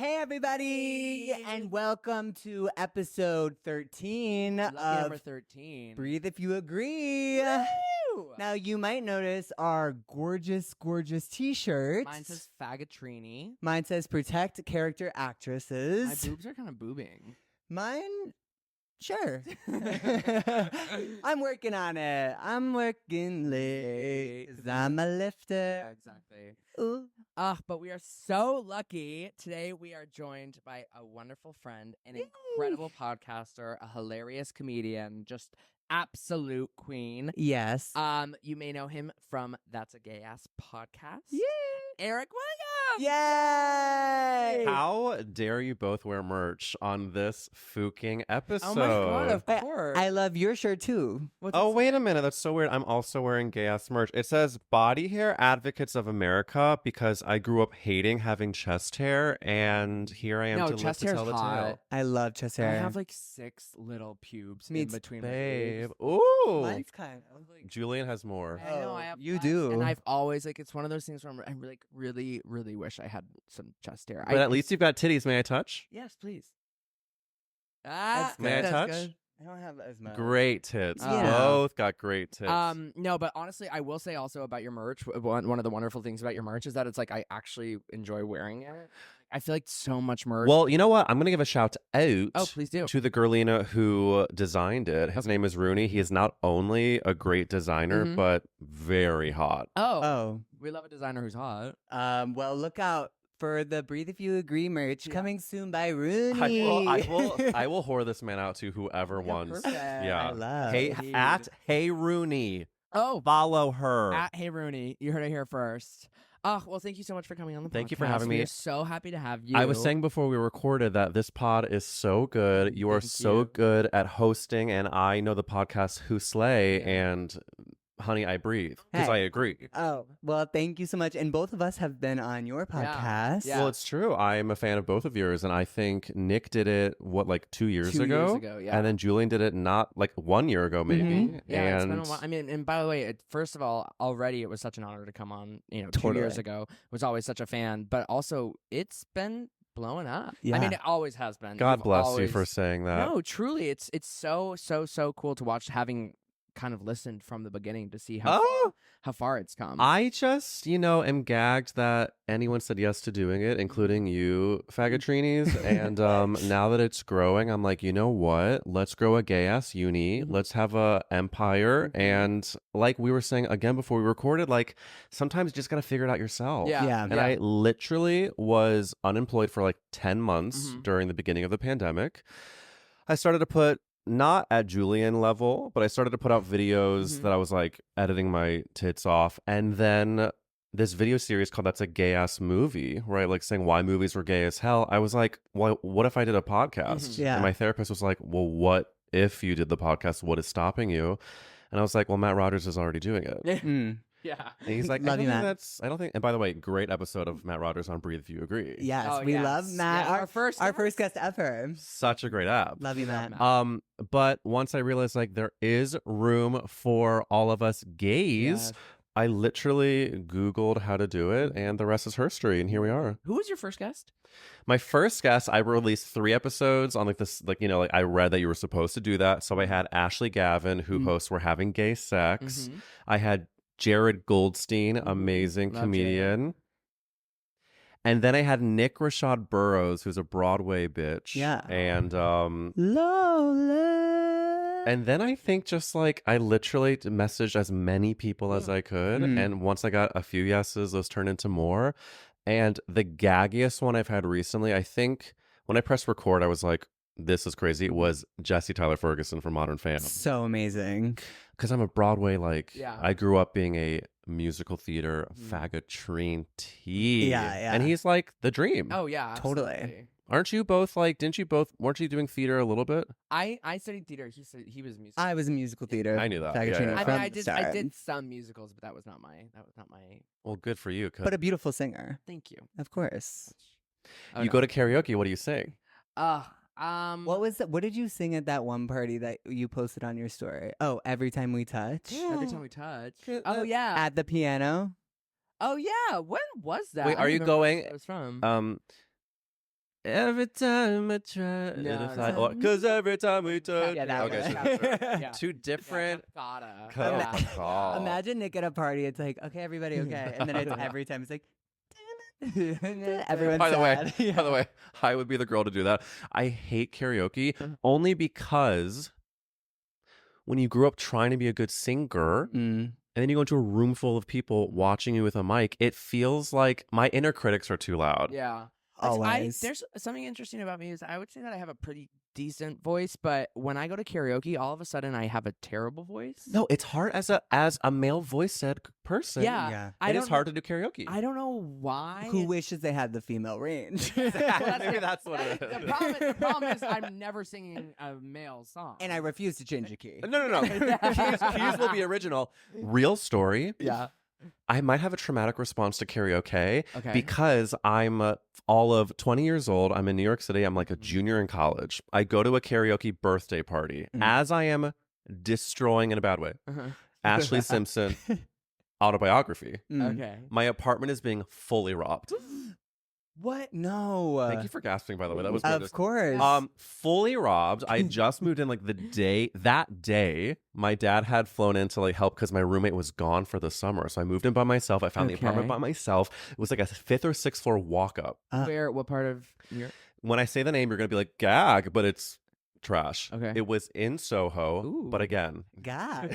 Hey, everybody, and welcome to episode 13 Lucky of number 13. Breathe If You Agree. Woo! Now, you might notice our gorgeous, gorgeous t-shirts. Mine says faggotrini. Mine says Protect Character Actresses. My boobs are kind of boobing. Mine, sure. I'm working on it. I'm working late 'cause I'm a lifter. Exactly. Ooh. But we are so lucky. Today we are joined by a wonderful friend, an incredible podcaster, a hilarious comedian, just absolute queen. Yes. You may know him from That's a Gay Ass Podcast. Yay! Ericwillz. Yay! How dare you both wear merch on this fucking episode? Oh my god, of course. I love your shirt too. What's Oh, it wait say? a minute. That's so weird. I'm also wearing gay ass merch. It says Body Hair Advocates of America because I grew up hating having chest hair, and here I am No, to live chest to hair's tell the hot. tale. I love chest I hair. have like 6 little pubes Me in too, between my Babe. boobs. Ooh. Mine's kind of like. Julian has more. I know, Oh, I have you less, do. and I've always like it's one of those things where I like really wish I had some chest hair. But at least you've got titties. May I touch? yes, please. That's May I good. touch? Good. I don't have as much. Great tits. Yeah. Both got great tits. No, but honestly, I will say also about your merch. One of the wonderful things about your merch is that it's like I actually enjoy wearing it. I feel like so much merch. Well, you know what? I'm going to give a shout out oh, please do. to the girlina who designed it. His name is Rooney. He is not only a great designer, Mhm. but very hot. Oh, we love a designer who's hot. Well, look out for the Breathe If You Agree merch Yeah. coming soon by Rooney. I will whore this man out to whoever Yeah, wants. perfect. Yeah. I love. Hey, Indeed. at Hey Rooney. Oh, Follow her. at Hey Rooney, you heard it here first. Oh, well, thank you so much for coming on the podcast. Thank you for having me. We're so happy to have you. I was saying before we recorded that this pod is so good. You are Thank so you. good at hosting, and I know the podcast Who Slay, Yeah. and honey, I breathe because Hey. I agree. Oh, well, thank you so much. And both of us have been on your podcast. Yeah. Well, it's true. I'm a fan of both of yours, and I think Nick did it, like 2 years 2 ago? years ago, yeah. And then Julian did it not like 1 year ago, maybe. Mhm. Yeah, it's And been a while. I mean, and by the way, first of all, already it was such an honor to come on. 2 Totally. years ago. Was always such a fan, but also it's been blowing up. Yeah. I mean, it always has been. God You've bless you always- for saying that. No, truly, it's so cool to watch. Having kind of listened from the beginning to see Oh, how far it's come. I just, am gagged that anyone said yes to doing it, including you, faggotrinis. And now that it's growing, I'm like, you know what? Let's grow a gay ass uni. Mhm. Let's have a empire. Mhm. And like we were saying again before we recorded, like sometimes you just gotta figure it out yourself. Yeah. And I literally was unemployed for like 10 months Mhm. during the beginning of the pandemic. I started to put, not at Julian level, but I started to put out videos Mhm. that I was like editing my tits off. And then this video series called That's a Gay Ass Movie, right? Like saying why movies were gay as hell. I was like, well, what if I did a podcast? Mhm. Yeah. And my therapist was like, well, what if you did the podcast? What is stopping you? And I was like, well, Matt Rogers is already doing it. Mm. yeah. And he's like, Love you, Matt. I don't think, and by the way, great episode of Matt Rogers on Breathe If You Agree. Yes, Oh, we yes. love Matt. Yeah, our first guest ever. Such a great app. Love you, Love Matt. Matt. But once I realized like there is room for all of us gays, Yes. I literally Googled how to do it, and the rest is history. And here we are. Who was your first guest? My first guest, I released 3 episodes on like this, like, I read that you were supposed to do that. So I had Ashley Gavin, who Mm. hosts We're Having Gay Sex. Mhm. I had Jared Goldstein, amazing Love comedian. And then I had Nick Rashad Burroughs, who's a Broadway bitch. Yeah. And Lola. And then I think just like I literally messaged as many people as I could. Mhm. And once I got a few yeses, those turned into more. And the gaggiest one I've had recently, I think when I pressed record, I was like, this is crazy. It was Jesse Tyler Ferguson from Modern Fam. So amazing. Because I'm a Broadway, Yeah. I grew up being a musical theater faggotrine tea. Yeah, yeah. And he's like the dream. Oh yeah, Totally. absolutely. Aren't you both like, weren't you doing theater a little bit? I studied theater. He was music. I was in musical theater. I knew that. Faggotrina Yeah, yeah. I mean, from I the did start. some musicals, but that was not my. Well, good for you. 'Cause But a beautiful singer, Thank you. of course. Oh, you no. go to karaoke. What do you sing? What did you sing at that one party that you posted on your story? Oh, Every Time We Touch? Every time we touch. Good. Oh yeah. At the piano? Oh yeah. When was that? Wait, I are don't you remember where going- It was from. Every time I try No, to fly, no. because every time we touch. Yeah, that okay, one. so Yeah. two different. Gotta. Yeah. Imagine Nick at a party. It's like, okay, everybody, okay, and then it's every time it's like, everyone's By the way, sad. Yeah. by the way, I would be the girl to do that. I hate karaoke only because when you grew up trying to be a good singer, and then you go into a room full of people watching you with a mic, it feels like my inner critics are too loud. Yeah. Always. There's something interesting about me is I would say that I have a pretty decent voice, but when I go to karaoke, all of a sudden I have a terrible voice. No, it's hard as a male voice said person. Yeah. Yeah. I It don't is hard to do karaoke. I don't know why. Who wishes they had the female range? Maybe that's what it is. The problem is I'm never singing a male song. And I refuse to change a key. No. Keys will be original. Real story. Yeah. I might have a traumatic response to karaoke Okay. because I'm all of 20 years old. I'm in New York City. I'm like a junior in college. I go to a karaoke birthday party as I am destroying in a bad way. Ashley Simpson autobiography. Okay. My apartment is being fully robbed. What? No. Thank you for gasping, by the way. That was Of gorgeous. course. Fully robbed. I just moved in like that day, my dad had flown in to like help because my roommate was gone for the summer. So I moved in by myself. I found the apartment by myself. It was like a 5th or 6th floor walk up. What part of New York? When I say the name, you're gonna be like, gag, but it's trash. Okay. It was in Soho, Ooh. but again, God.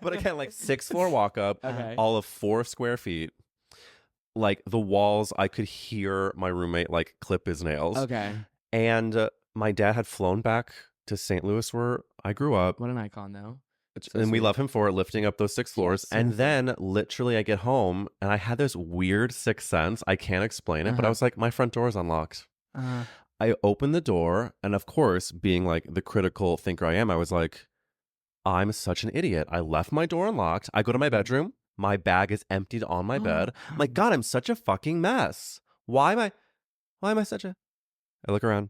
but again, like 6th floor walk up, Okay. all of 4 square feet. Like the walls, I could hear my roommate like clip his nails. Okay. And my dad had flown back to St. Louis where I grew up. What an icon, though. And we love him for it, lifting up those 6 floors. Yes. And then literally I get home and I had this weird sixth sense. I can't explain it, but I was like, my front door is unlocked. I opened the door. And of course, being like the critical thinker I am, I was like, I'm such an idiot. I left my door unlocked. I go to my bedroom. My bag is emptied on my bed. I'm like, God, I'm such a fucking mess. Why am I such a... I look around.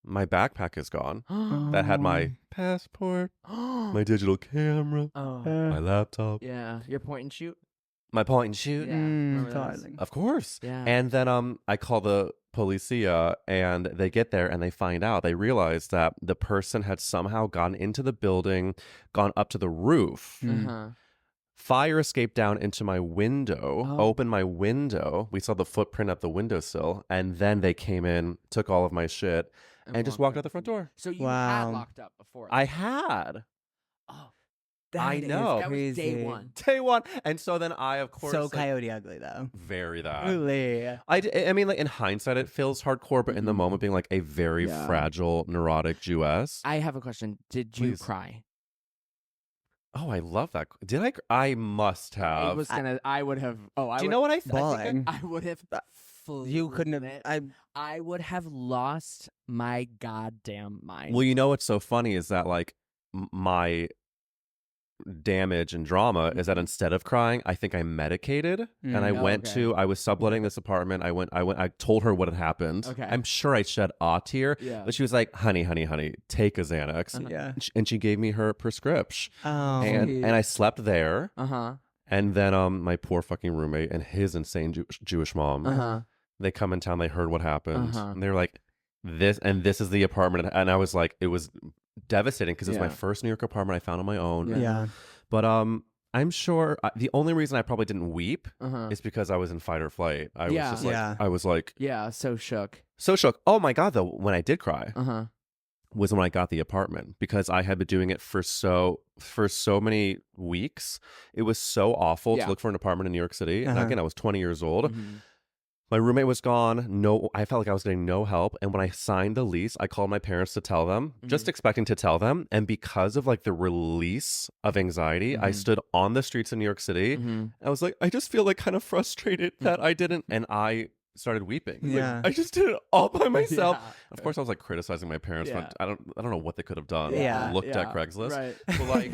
My backpack is gone. That had my passport, my digital camera, my laptop, Yeah. Your point and shoot? my point and shoot. Yeah. Remember those? Darling. Of course. Yeah. And then I call the policia and they get there and they find out. They realize that the person had somehow gotten into the building, gone up to the roof. Fire escaped down into my window, opened my window. We saw the footprint at the windowsill. And then they came in, took all of my shit, and just walked out the front door. So you Wow. had locked up before. I had. Oh, I That is know. that was day crazy. one. Day one. And so then I, of course, So like, Coyote Ugly, though. very that. Really? I mean, like in hindsight, it feels hardcore, but in the moment, being like a very Yeah. fragile, neurotic Jewess. I have a question. Did you Please. cry? Oh, I love that. Did I? I must I have. was gonna. I would have. Oh, I Do you would, know what I? Bawling. I would have. You couldn't have. flipped. I would have lost my goddamn mind. Well, you know what's so funny is that like my damage and drama is that instead of crying, I think I medicated and I went okay. to. I was subletting this apartment. I told her what had happened. Okay. I'm sure I shed a tear, Yeah. but she was like, "Honey, take a Xanax," Yeah. and she gave me her prescription. Oh. And I slept there. Uh-huh. And then my poor fucking roommate and his insane Jewish mom, Uh-huh. they come in town, they heard what happened. Uh-huh. And they were like, this is the apartment. And I was like, it was devastating because it was my Yeah. first New York apartment I found on my own. Yeah. But I'm sure the only reason I probably didn't weep Uh-huh. is because I was in fight or flight. I was Yeah. just like, Yeah. I was like Yeah, so shook. so shook. Oh my God, though, when I did cry Uh-huh. was when I got the apartment because I had been doing it for so many weeks. It was so awful Yeah. to look for an apartment in New York City. And Uh-huh. again, I was 20 years old. Mhm. My roommate was gone. No, I felt like I was getting no help. And when I signed the lease, I called my parents to tell them, just expecting to tell them. And because of like the release of anxiety, I stood on the streets of New York City. I was like, I just feel like kind of frustrated that I didn't. And I started weeping. Like, Yeah. I just did it all by myself. Yeah. Of course, I was like criticizing my parents. Yeah. But I don't know what they could have done. Yeah. Looked at Yeah. Craigslist. Right. But like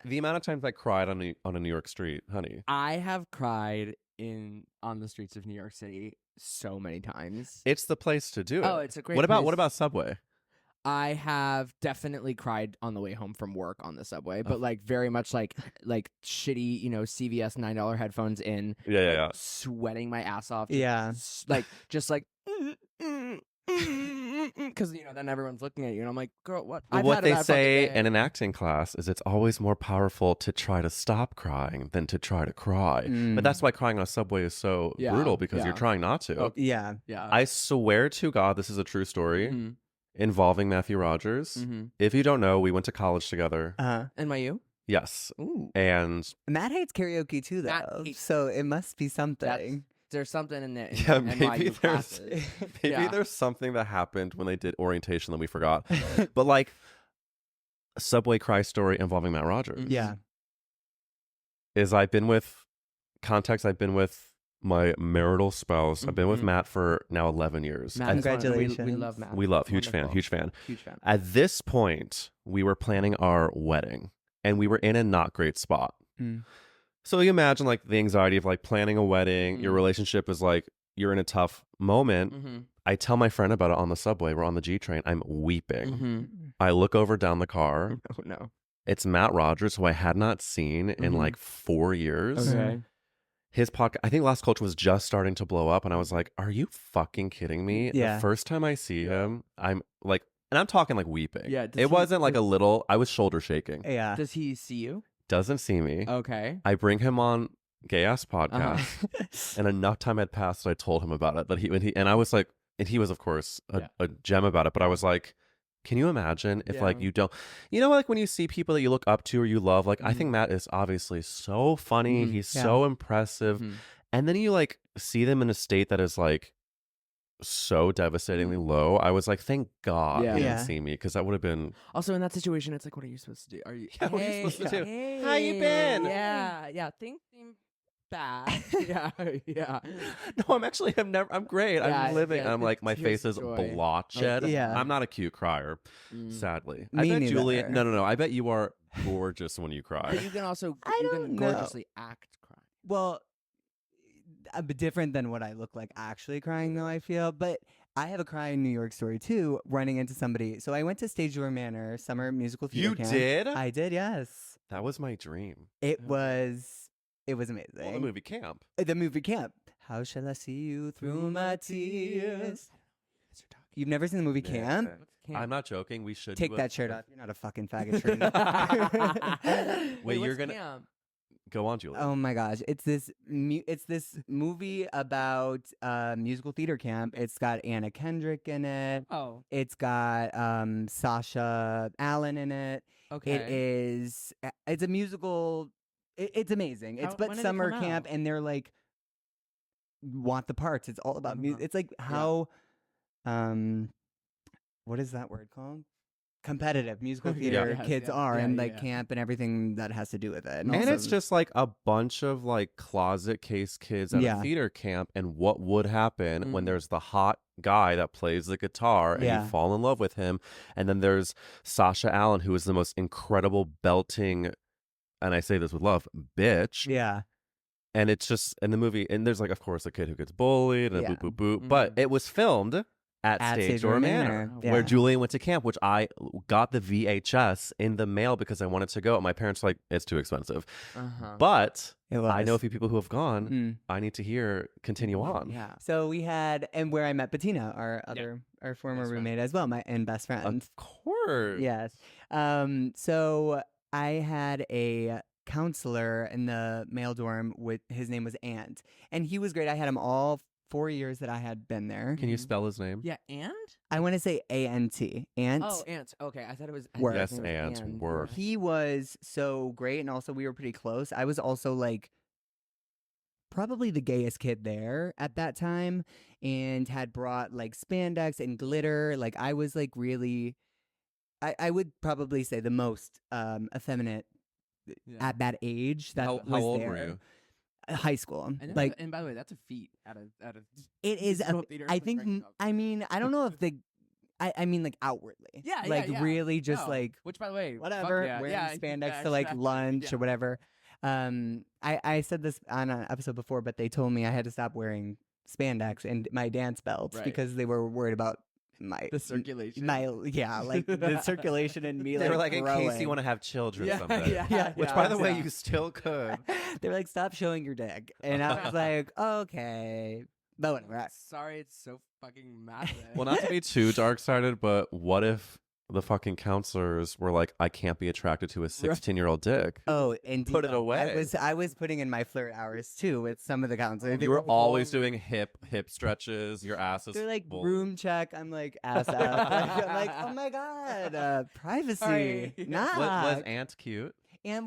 the amount of times I cried on a New York street, honey. I have cried on the streets of New York City so many times. It's the place to do it. Oh, it's a great What place. about Subway? I have definitely cried on the way home from work on the subway, but like very much like shitty, CVS $9 headphones in, Yeah. sweating my ass off. Yeah. Just like because then everyone's looking at you, and I'm like, girl, what? Well, I've what had a they bad fucking say day. in an acting class is it's always more powerful to try to stop crying than to try to cry. But that's why crying on a subway is so brutal, because you're trying not to. Oh, Yeah. I swear to God, this is a true story involving Matthew Rogers. If you don't know, we went to college together. NYU. Yes. Ooh. And Matt hates karaoke too, though. So it must be something. There's something in there. yeah, maybe NYU there's classes. there's something that happened when they did orientation that we forgot. But like a subway cry story involving Matt Rogers. Yeah. Is I've been with my marital spouse. I've been with Matt for now 11 years. Matt, Congratulations. we love Matt. We love, huge Wonderful. fan. Huge fan. At this point, we were planning our wedding, and we were in a not great spot. So you imagine like the anxiety of like planning a wedding. Your relationship is like, you're in a tough moment. I tell my friend about it on the subway. We're on the G train. I'm weeping. I look over down the car. Oh no. It's Matt Rogers, who I had not seen in like 4 years. Okay. His podcast, I think Last Culture was just starting to blow up, and I was like, are you fucking kidding me? Yeah. The first time I see him, I'm like, and I'm talking like weeping. Yeah, It wasn't like a little, I was shoulder shaking. Yeah. Does he see you? Doesn't see me. Okay. I bring him on Gayasspodcast, and enough time had passed that I told him about it. That and I was like, and he was of course a gem about it. But I was like, can you imagine if like you don't, like when you see people that you look up to or you love, like I think Matt is obviously so funny. He's so impressive, and then you like see them in a state that is like so devastatingly low. I was like, thank God he didn't see me, because that would have been. Also in that situation, it's like, what are you supposed to do? Are you? Yeah, what are you supposed to do? Hey, How you been? Yeah. Things seem bad. yeah. No, I'm great. Yeah, I'm living. yeah, I'm like, my tears face of is joy. blotched. Yeah. I'm not a cute crier, sadly. I Me bet neither. Julia. No. I bet you are gorgeous when you But cry. you can also I you don't can know. gorgeously act crying. Well, a bit different than what I look like actually crying, though, I feel. But I have a crying New York story, too, running into somebody. So I went to Stage Door Manor Summer Musical Theater You Camp. did? I did, yes. That was my dream. It was amazing. Well, the movie Camp. The movie Camp. How shall I see you through my tears? You've never seen the movie Camp? I'm not joking. We should Take do that shirt off. You're not a fucking faggot shirt. Wait, you're what's gonna Camp? go on, Julia. Oh my gosh, it's this movie about musical theater camp. It's got Anna Kendrick in it. Oh, It's got Sasha Allen in it. okay. It's a musical. It's amazing. It's When did it summer come camp, out? and they're like want the parts. It's all about music. It's like how what is that word called? Competitive musical theater Yes, kids yeah. are, Yeah, and like yeah. camp and everything that has to do with it. And also- it's just like a bunch of like closet case kids at a theater camp, and what would happen when there's the hot guy that plays the guitar and you fall in love with him, and then there's Sasha Allen, who is the most incredible belting, and I say this with love, bitch. Yeah. And it's just in the movie, and there's like, of course, a kid who gets bullied and boop, boop, boop. But it was filmed at Stage Door Manor, where Julian went to camp, which I got the VHS in the mail because I wanted to go. And my parents were like, it's too expensive. But I know a few people who have gone. I need to hear, continue on. Yeah. So we had, and where I met Bettina, our former Best roommate as well, and best friend. Of course. Yes. So I had a counselor in the male dorm his name was Ant, and he was great. I had him all 4 years that I had been there. Can you spell his name? Yeah, and? I want to say A-N-T. Ant. Oh, Ant. Okay, I thought it was Work. Yes, Ant. Work. He was so great, and also we were pretty close. I was also like probably the gayest kid there at that time, and had brought like spandex and glitter. Like I was like really, I would probably say the most effeminate at that age. That How was old there. were you? High school. And Like and by the way, that's a feat out of it is. musical theater I perspective. think. I mean, I don't know if I mean like outwardly. Yeah, yeah, Like yeah. really just No, like which by the way, whatever, fuck yeah, wearing yeah, spandex yeah, to like exactly, lunch yeah. or whatever. I said this on an episode before, but they told me I had to stop wearing spandex and my dance belts Right. because they were worried about the circulation. Like the circulation in me. They were like, growing. in case you want to have children someday. Yeah, Which, yeah, by the way, yeah. you still could. They were like, stop showing your dick, and I was like, okay, but whatever. Sorry, it's so fucking massive. Well, not to be too dark-sided, but what if the fucking counselors were like, I can't be attracted to a 16-year-old dick? Oh, and Put it away. I was putting in my flirt hours too with some of the counselors. You were always doing hip stretches. Your ass is They're like full. room check. I'm like ass out. I'm like, oh my god, privacy. Sorry. Nah. Was Aunt cute? Aunt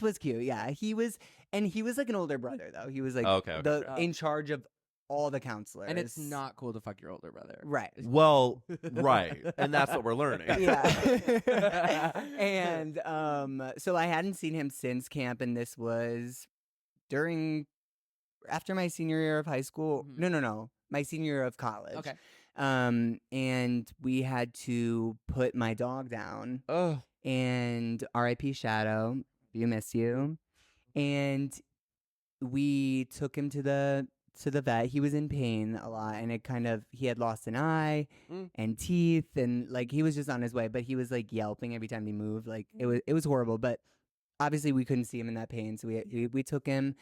was cute. Yeah, he was like an older brother though. He was like Okay. in charge of all the counselors. And it's not cool to fuck your older brother. right. Well, right. And that's what we're learning. Yeah. And so I hadn't seen him since camp, and this was after my senior year of high school. Mhm. No. My senior year of college. Okay. And we had to put my dog down. Oh. And R.I.P. Shadow, you miss you. And we took him to the vet. He was in pain a lot, and he had lost an eye and teeth, and like he was just on his way, but he was like yelping every time he moved. Like it was horrible, but obviously we couldn't see him in that pain, so we took him,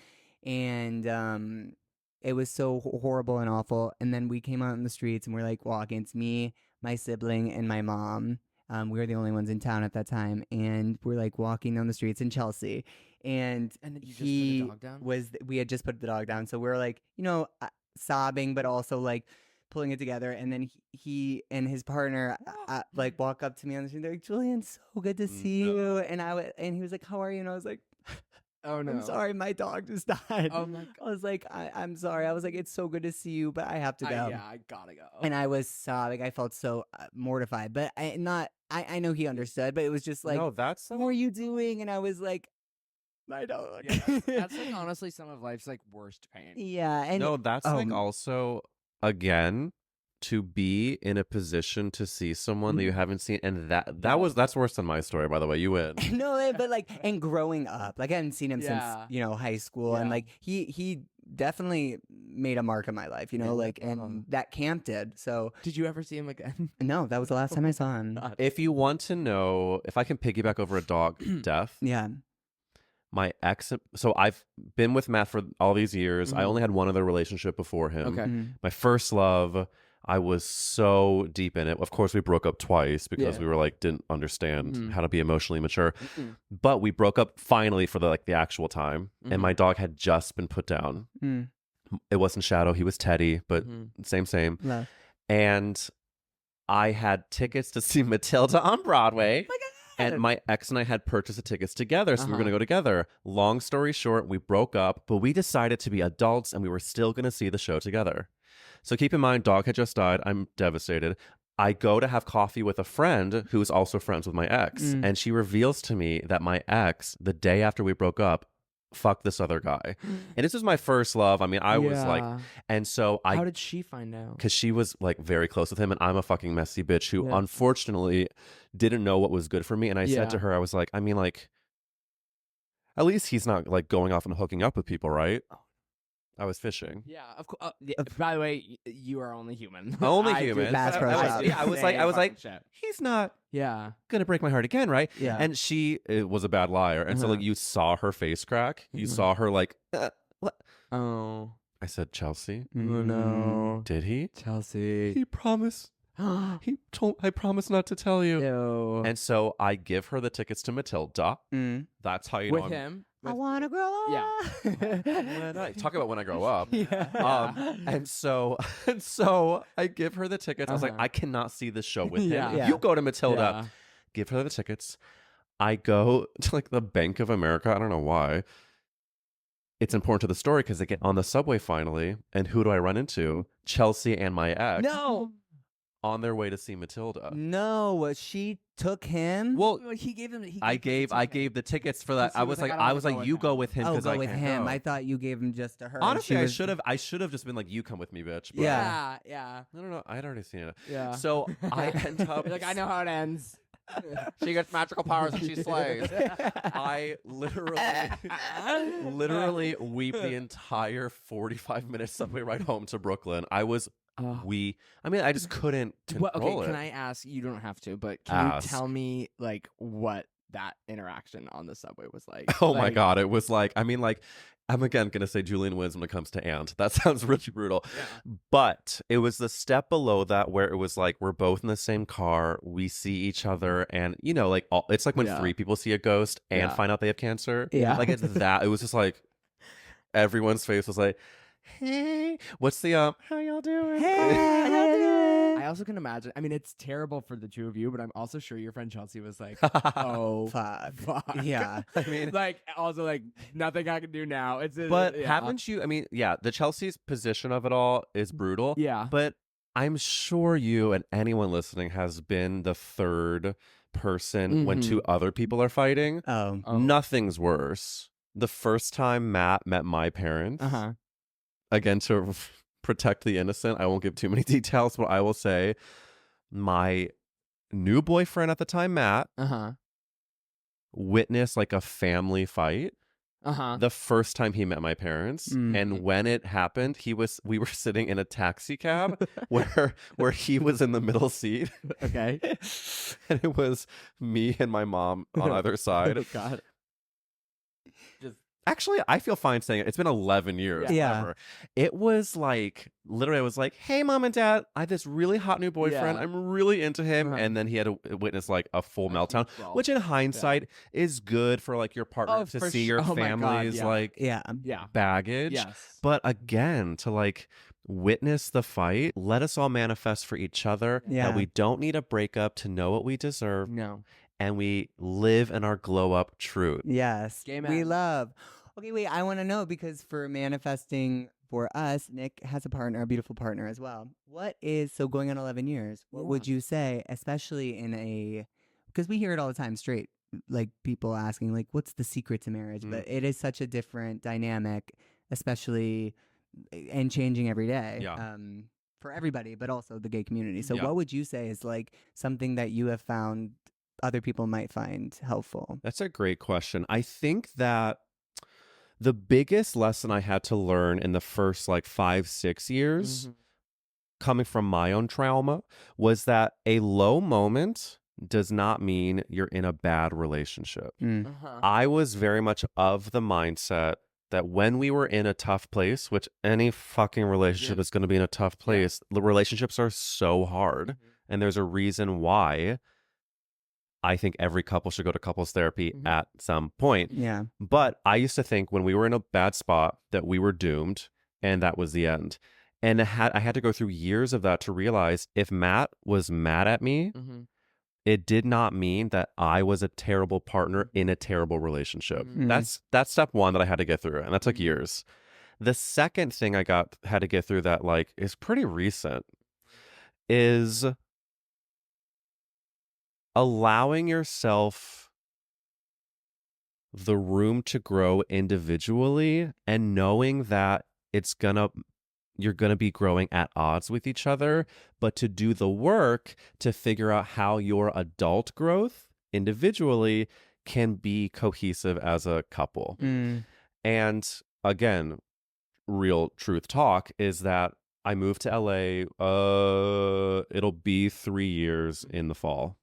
and it was so horrible and awful. And then we came out in the streets, and we're like walking. It's me, my sibling, and my mom. We were the only ones in town at that time, and we're like walking down the streets in Chelsea, and then you just put he the dog down? we had just put the dog down, so we were like, sobbing, but also like pulling it together. And then he and his partner like walk up to me on the street. They're like, Julian, so good to see you. And he was like, how are you? And I was like, Oh no. I'm sorry, my dog just died. Oh my I was like, I'm sorry. I was like, it's so good to see you, but I have to go. I gotta go. And I was sobbing. I felt so mortified, but I know he understood, but it was just like, no, that's what were you doing? And I was like, my dog. Yeah, that's like honestly some of life's like worst pain. Yeah. And no, that's like also, again, to be in a position to see someone that you haven't seen, and that's worse than my story, by the way. You win. No, but like, and growing up, like I hadn't seen him since high school, and Yeah. like he definitely made a mark in my life, like, and that camp did. So Did you ever see him again? no, that was the last time I saw him. If you want to know, if I can piggyback over a dog death, Yeah. my ex. So I've been with Matt for all these years. I only had one other relationship before him. Okay. My first love. I was so deep in it. Of course, we broke up twice because we were like didn't understand how to be emotionally mature. But we broke up finally for the actual time, and my dog had just been put down. It wasn't Shadow; he was Teddy, but same. Love. And I had tickets to see Matilda on Broadway. Oh my God. And my ex and I had purchased the tickets together, so we were going to go together. Long story short, we broke up, but we decided to be adults, and we were still going to see the show together. So keep in mind, dog had just died. I'm devastated. I go to have coffee with a friend who's also friends with my ex, and she reveals to me that my ex, the day after we broke up, fucked this other guy. And this was my first love. I mean, I was like, and so How did she find out? because she was like very close with him, and I'm a fucking messy bitch who unfortunately didn't know what was good for me. And I said to her, I was like, I mean, like, at least he's not like going off and hooking up with people, right? I was fishing. Yeah, of course. By the way, you are only human. Only I do human. Bass Pro Shop. I was like, fucking shit. he's not Yeah. gonna break my heart again, right? Yeah. And she was a bad liar, and so like you saw her face crack. You saw her like, what? Oh. I said, Chelsea. Oh no. Did he? Chelsea. He promised. He told. I promised not to tell you. Ew. And so I give her the tickets to Matilda. That's how you know With him. I want to grow up. Yeah. Talk about when I grow up. Yeah. And so I give her the tickets. I was like, I cannot see this show with him. Yeah. You go to Matilda. Yeah. Give her the tickets. I go to like the Bank of America. I don't know why. It's important to the story because they get on the subway finally. And who do I run into? Chelsea and my ex. No. On their way to see Matilda. No, she took him. Well, He gave them. I gave the tickets for that. He I was was like, like, I I don't was wanna like, go you with go him. with him Oh, because go I with can't him. go. I thought you gave him just to her. Honestly, She I was- should have just been like, you come with me, bitch. But Yeah. Yeah. I don't know. I'd already seen it. Yeah. So I end up You're like, I know how it ends. she gets magical powers and she slays. I literally weep the entire 45 minutes subway ride home to Brooklyn. I was I just couldn't control it. Can I ask? You don't have to, but can Ask. you tell me like what that interaction on the subway was like? Oh my God. It was like, I'm again going to say Julian wins when it comes to Ant. That sounds really brutal. Yeah. But it was the step below that where it was like, we're both in the same car. We see each other. And, like, it's like when Yeah. 3 people see a ghost and Yeah. find out they have cancer. Yeah. Like, it's that. It was just like, everyone's face was like, hey, what's the, how y'all doing? I also can imagine. I mean, it's terrible for the two of you, but I'm also sure your friend Chelsea was like, Oh, fuck. Yeah. I mean, like, also like, nothing I can do now. but yeah. haven't you, the Chelsea's position of it all is brutal. Yeah. But I'm sure you and anyone listening has been the third person when 2 other people are fighting. Oh. Nothing's worse. The first time Matt met my parents, again, to protect the innocent, I won't give too many details, but I will say my new boyfriend at the time, Matt, witnessed like a family fight. The first time he met my parents, and when it happened, we were sitting in a taxi cab where he was in the middle seat. Okay. And it was me and my mom on either side. Oh, God. Actually, I feel fine saying it. It's been 11 years. Yeah. Ever. It was like, literally, I was like, hey, Mom and Dad, I have this really hot new boyfriend. Yeah. I'm really into him. And then he had to witness like a full meltdown, which in hindsight is good for like your partner to see your family's like baggage. Yes. But again, to like witness the fight, let us all manifest for each other that we don't need a breakup to know what we deserve. No. And we live in our glow up truth. Yes. Gay We man. love. Okay, wait, I want to know because for manifesting for us, Nick has a partner, a beautiful partner as well. So going on 11 years, what would you say, especially because we hear it all the time straight, like people asking, like, what's the secret to marriage? But it is such a different dynamic, especially and changing every day. Yeah. For everybody, but also the gay community. So Yeah. what would you say is like something that you have found other people might find helpful? That's a great question. I think that the biggest lesson I had to learn in the first like 5-6 years, coming from my own trauma, was that a low moment does not mean you're in a bad relationship. I was very much of the mindset that when we were in a tough place, which any fucking relationship is going to be in a tough place, the relationships are so hard. And there's a reason why I think every couple should go to couples therapy at some point. Yeah. But I used to think when we were in a bad spot that we were doomed and that was the end. And I had to go through years of that to realize if Matt was mad at me, it did not mean that I was a terrible partner in a terrible relationship. That's step one that I had to get through. And that took years. The second thing I had to get through that like is pretty recent is allowing yourself the room to grow individually and knowing that you're gonna be growing at odds with each other, but to do the work to figure out how your adult growth individually can be cohesive as a couple. And again, real truth talk is that I moved to LA, it'll be 3 years in the fall.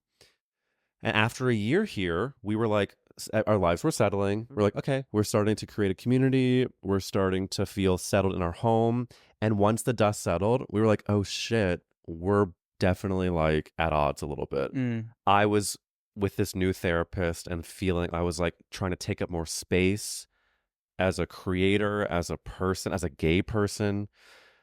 And after a year here, we were like, our lives were settling. We're like, okay, we're starting to create a community. We're starting to feel settled in our home. And once the dust settled, we were like, oh shit, we're definitely like at odds a little bit. I was with this new therapist and feeling I was like trying to take up more space as a creator, as a person, as a gay person.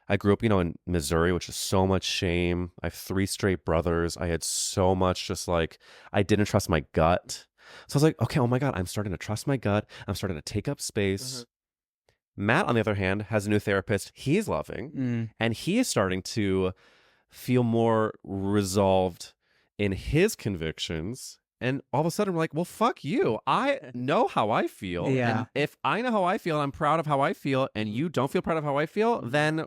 I grew up, in Missouri, which is so much shame. I have 3 straight brothers. I had so much just like, I didn't trust my gut. So I was like, okay, oh my God, I'm starting to trust my gut. I'm starting to take up space. Matt, on the other hand, has a new therapist he's loving. And he is starting to feel more resolved in his convictions. And all of a sudden, we're like, well, fuck you. I know how I feel. Yeah. And if I know how I feel, I'm proud of how I feel, and you don't feel proud of how I feel, then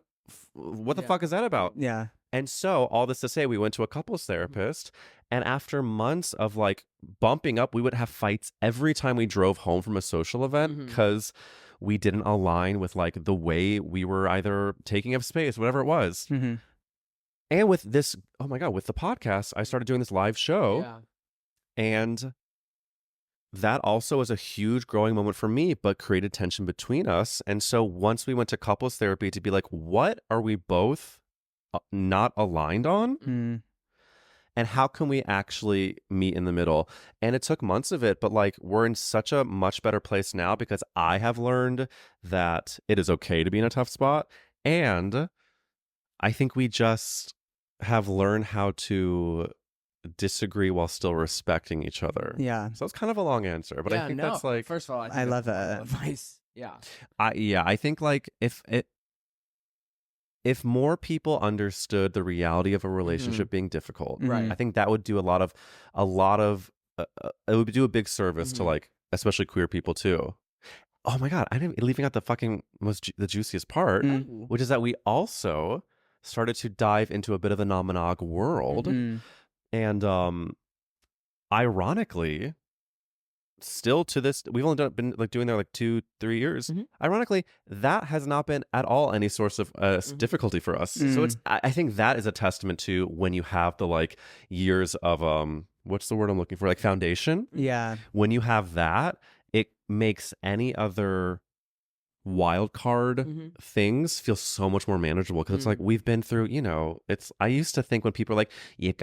what the fuck is that about? Yeah. And so all this to say, we went to a couples therapist, and after months of like bumping up, we would have fights every time we drove home from a social event because we didn't align with like the way we were either taking up space, whatever it was. And with this, oh my God, with the podcast, I started doing this live show. Yeah. And that also was a huge growing moment for me, but created tension between us. And so once we went to couples therapy to be like, what are we both not aligned on? Mm. And how can we actually meet in the middle? And it took months of it, but like we're in such a much better place now because I have learned that it is okay to be in a tough spot. And I think we just have learned how to disagree while still respecting each other. Yeah. So it's kind of a long answer, but I think that's like, first of all, I, think I that's love wonderful it. advice. Yeah. I think like if more people understood the reality of a relationship being difficult, Right. I think that would do a lot of it would do a big service to like especially queer people too. Oh my God, I didn't leaving out the fucking the juiciest part, which is that we also started to dive into a bit of the non-monog world. And ironically, still to this, we've only been like doing there like 2-3 years. Ironically, that has not been at all any source of difficulty for us. So I think that is a testament to when you have the like years of what's the word I'm looking for, like foundation. Yeah. When you have that, it makes any other wild card things feel so much more manageable because it's like we've been through, I used to think when people are like, you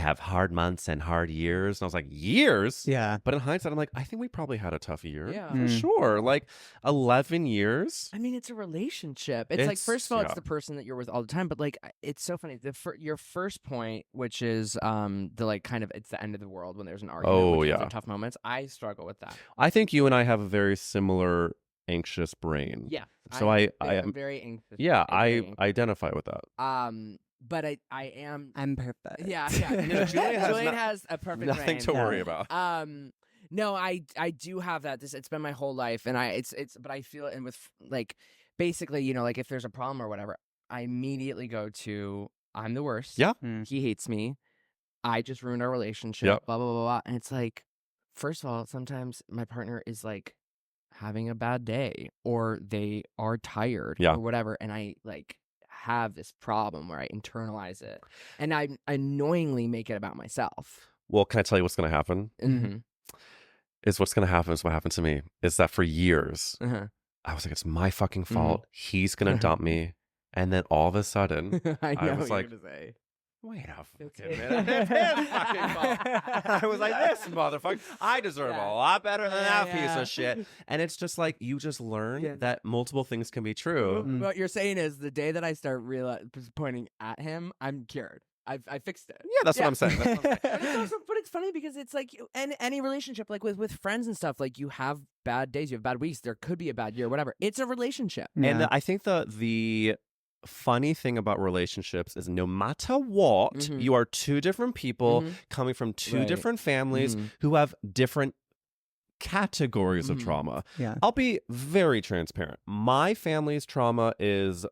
have hard months and hard years, and I was like, years? Yeah. But in hindsight, I'm like, I think we probably had a tough year. Yeah. For sure. Like 11 years. I mean, it's a relationship. It's like, first of all, it's yeah. the person that you're with all the time. But like, it's so funny. Your first point, which is the like kind of it's the end of the world when there's an argument. Oh, which yeah. are tough moments. I struggle with that. I think you and I have a very similar anxious brain. Yeah. So I am very anxious. yeah, I brain. identify with that. But I am. I'm perfect. Yeah. No, Julian has a perfect nothing brain. to worry about. No, I do have that. It's been my whole life, and but I feel it, and with like basically, like if there's a problem or whatever, I immediately go to I'm the worst. Yeah. He hates me. I just ruined our relationship. Yep. Blah blah blah blah. And it's like, first of all, sometimes my partner is like having a bad day or they are tired or whatever, and I like have this problem where I internalize it and I annoyingly make it about myself. Well, can I tell you what's going to happen? What's going to happen is what happened to me is that for years I was like, it's my fucking fault. He's going to dump me. And then all of a sudden I was like, wait a fucking minute. It's his fucking fault. I was like, this motherfucker, I deserve a lot better than that piece of shit. And it's just like, you just learn that multiple things can be true. What you're saying is the day that I start pointing at him, I'm cured. I fixed it. Yeah, that's what I'm saying. But it's funny because it's like any relationship, like with friends and stuff, like you have bad days, you have bad weeks, there could be a bad year, whatever. It's a relationship. And I think the funny thing about relationships is no matter what, you are two different people coming from two different families who have different categories of trauma. Yeah. I'll be very transparent. My family's trauma is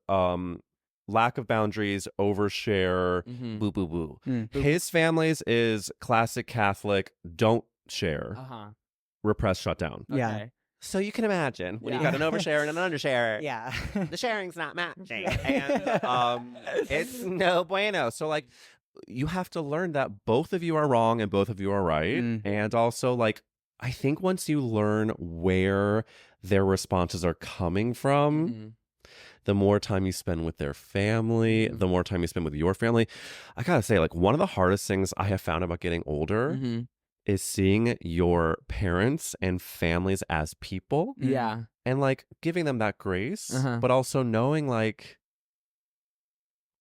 lack of boundaries, overshare, boo boo boo. His family's is classic Catholic, don't share, repress, shut down. Yeah. Okay. So you can imagine when you got an overshare and an undershare. Yeah. The sharing's not matching. And it's no bueno. So like you have to learn that both of you are wrong and both of you are right. And also like I think once you learn where their responses are coming from, the more time you spend with their family, the more time you spend with your family. I gotta say, like one of the hardest things I have found about getting older is seeing your parents and families as people. Yeah. And like giving them that grace, but also knowing like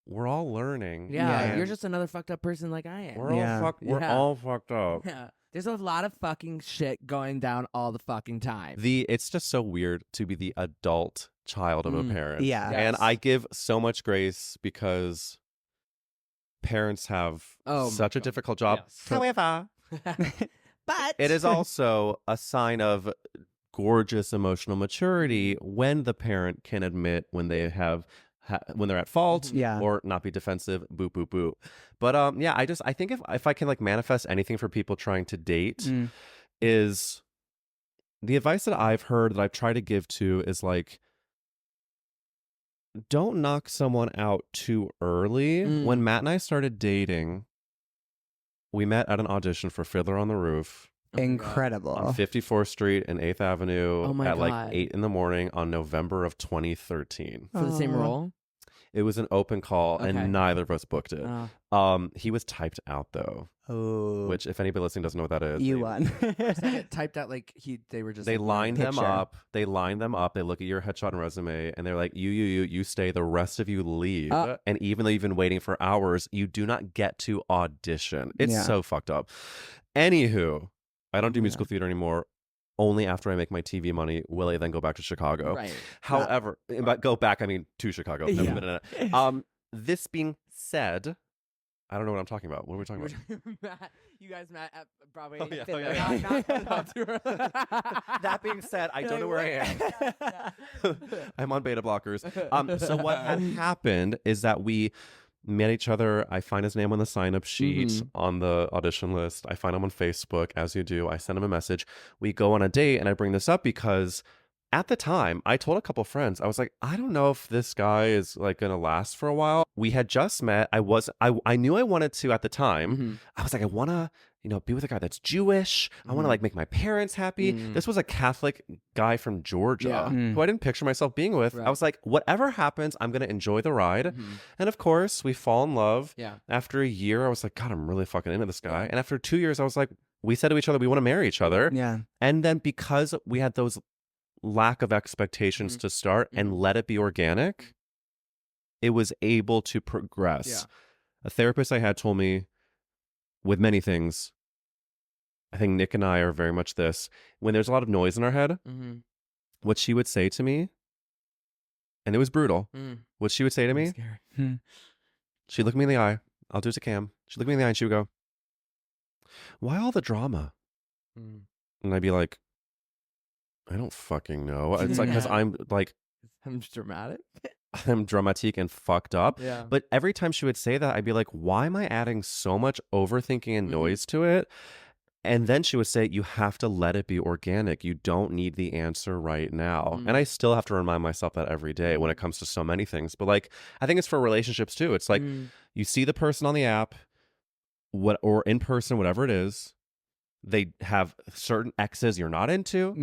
we're all learning. Yeah. You're just another fucked up person like I am. We're all fucked up. Yeah. There's a lot of fucking shit going down all the fucking time. It's just so weird to be the adult child of a parent. Yeah. And I give so much grace because parents have such a difficult job. Yes. However, but it is also a sign of gorgeous emotional maturity when the parent can admit when they have when they're at fault or not be defensive, boo boo boo. But I think if I can like manifest anything for people trying to date is the advice that I've heard that I've tried to give to is like don't knock someone out too early. When Matt and I started dating, we met at an audition for Fiddler on the Roof. Incredible. On 54th Street and 8th Avenue at like God. 8 in the morning on November of 2013. For the same role? It was an open call, and neither of us booked it. He was typed out though. Oh, which if anybody listening doesn't know what that is, you won. Typed out like they were just. They like, lined them picture. up. They lined them up. They look at your headshot and resume, and they're like, you stay. The rest of you leave. And even though you've been waiting for hours, you do not get to audition. It's so fucked up. Anywho, I don't do musical theater anymore. Only after I make my TV money will I then go back to Chicago. Right. However, go back, I mean, to Chicago. Never been in it. This being said, I don't know what I'm talking about. What are we talking about? You guys met at Broadway. That being said, I don't know where I am. I'm on beta blockers. So what had happened is that we met each other. I find his name on the sign-up sheet on the audition list. I find him on Facebook, as you do. I send him a message. We go on a date, and I bring this up because at the time, I told a couple friends, I was like, I don't know if this guy is like going to last for a while. We had just met. I knew I wanted to at the time. I was like, I want to, be with a guy that's Jewish. I want to like make my parents happy. This was a Catholic guy from Georgia who I didn't picture myself being with. I was like, whatever happens, I'm going to enjoy the ride. And of course, we fall in love. After a year, I was like, God, I'm really fucking into this guy. And after 2 years, I was like, we said to each other, we want to marry each other. And then because we had those lack of expectations to start and let it be organic, it was able to progress. A therapist I had told me, with many things, I think Nick and I are very much this, when there's a lot of noise in our head, what she would say to me, and it was brutal, what she would say to me, she'd look me in the eye, I'll do it to Cam, she'd look me in the eye and she would go, why all the drama? And I'd be like, I don't fucking know. It's like, because I'm just dramatic. I'm dramatic and fucked up. But every time she would say that, I'd be like, why am I adding so much overthinking and noise to it? And then she would say, you have to let it be organic. You don't need the answer right now. And I still have to remind myself that every day when it comes to so many things. But like, I think it's for relationships too. It's like you see the person on the app, or in person, whatever it is. They have certain exes you're not into.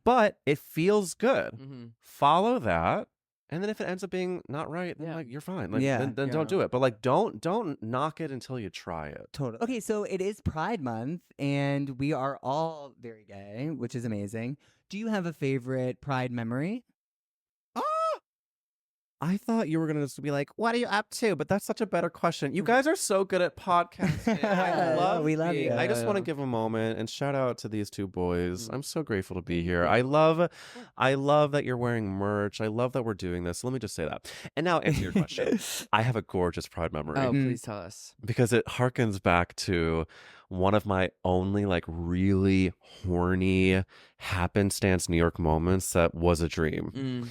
But it feels good. Follow that. And then if it ends up being not right, then like you're fine. Like then don't do it. But like don't knock it until you try it. Totally. Okay, so it is Pride Month and we are all very gay, which is amazing. Do you have a favorite Pride memory? I thought you were going to just be like, what are you up to? But that's such a better question. You guys are so good at podcasting. We love you. I just want to give a moment and shout out to these two boys. I'm so grateful to be here. I love that you're wearing merch. I love that we're doing this. Let me just say that. And now answer your question. I have a gorgeous Pride memory. Oh, please tell us. Because it harkens back to one of my only like really horny happenstance New York moments that was a dream.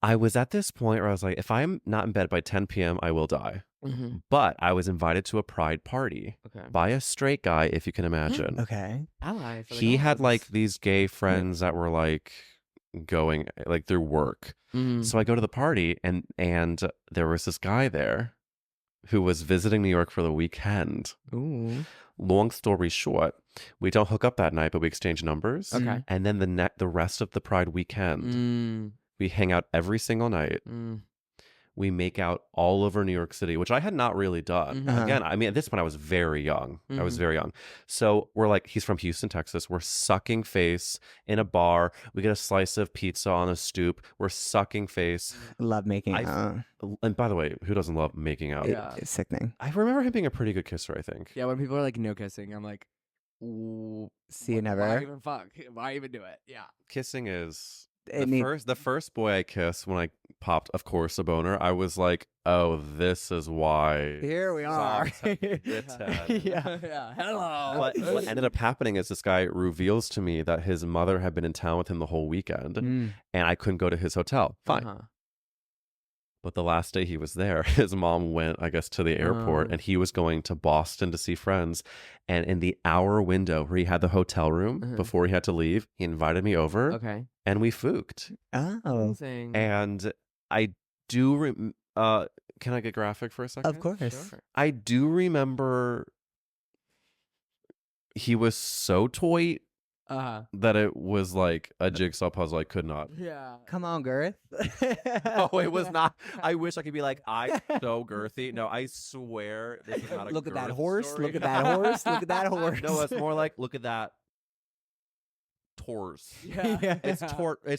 I was at this point where I was like, if I'm not in bed by 10 p.m., I will die. But I was invited to a Pride party by a straight guy, if you can imagine. Ally. He had like these gay friends that were like going like through work. So I go to the party and there was this guy there who was visiting New York for the weekend. Long story short, we don't hook up that night, but we exchange numbers. And then the rest of the Pride weekend, we hang out every single night. We make out all over New York City, which I had not really done. Again, I mean, at this point, I was very young. I was very young. So we're like, he's from Houston, Texas. We're sucking face in a bar. We get a slice of pizza on a stoop. We're sucking face. Love making out. And by the way, who doesn't love making out? It's sickening. I remember him being a pretty good kisser, I think. Yeah, when people are like, no kissing, I'm like, ooh, see you never. Why even fuck? Why even do it? Yeah. Kissing is... The first boy I kissed when I popped, of course, a boner, I was like, oh, this is why. Here we are. Hello. What ended up happening is this guy reveals to me that his mother had been in town with him the whole weekend and I couldn't go to his hotel. Fine. But the last day he was there, his mom went, I guess, to the airport and he was going to Boston to see friends. And in the hour window where he had the hotel room before he had to leave, he invited me over and we fooked. Oh. Amazing. And I do. Can I get graphic for a second? Of course. Sure. I do remember he was so toy that it was like a jigsaw puzzle I could not. Yeah. Come on, girth. No, it was not. I wish I could be like, I'm so girthy. No, I swear this is not a Look at that girth horse. story. Look at that horse. Look at that horse. No, it's more like, look at that torse. Yeah. It's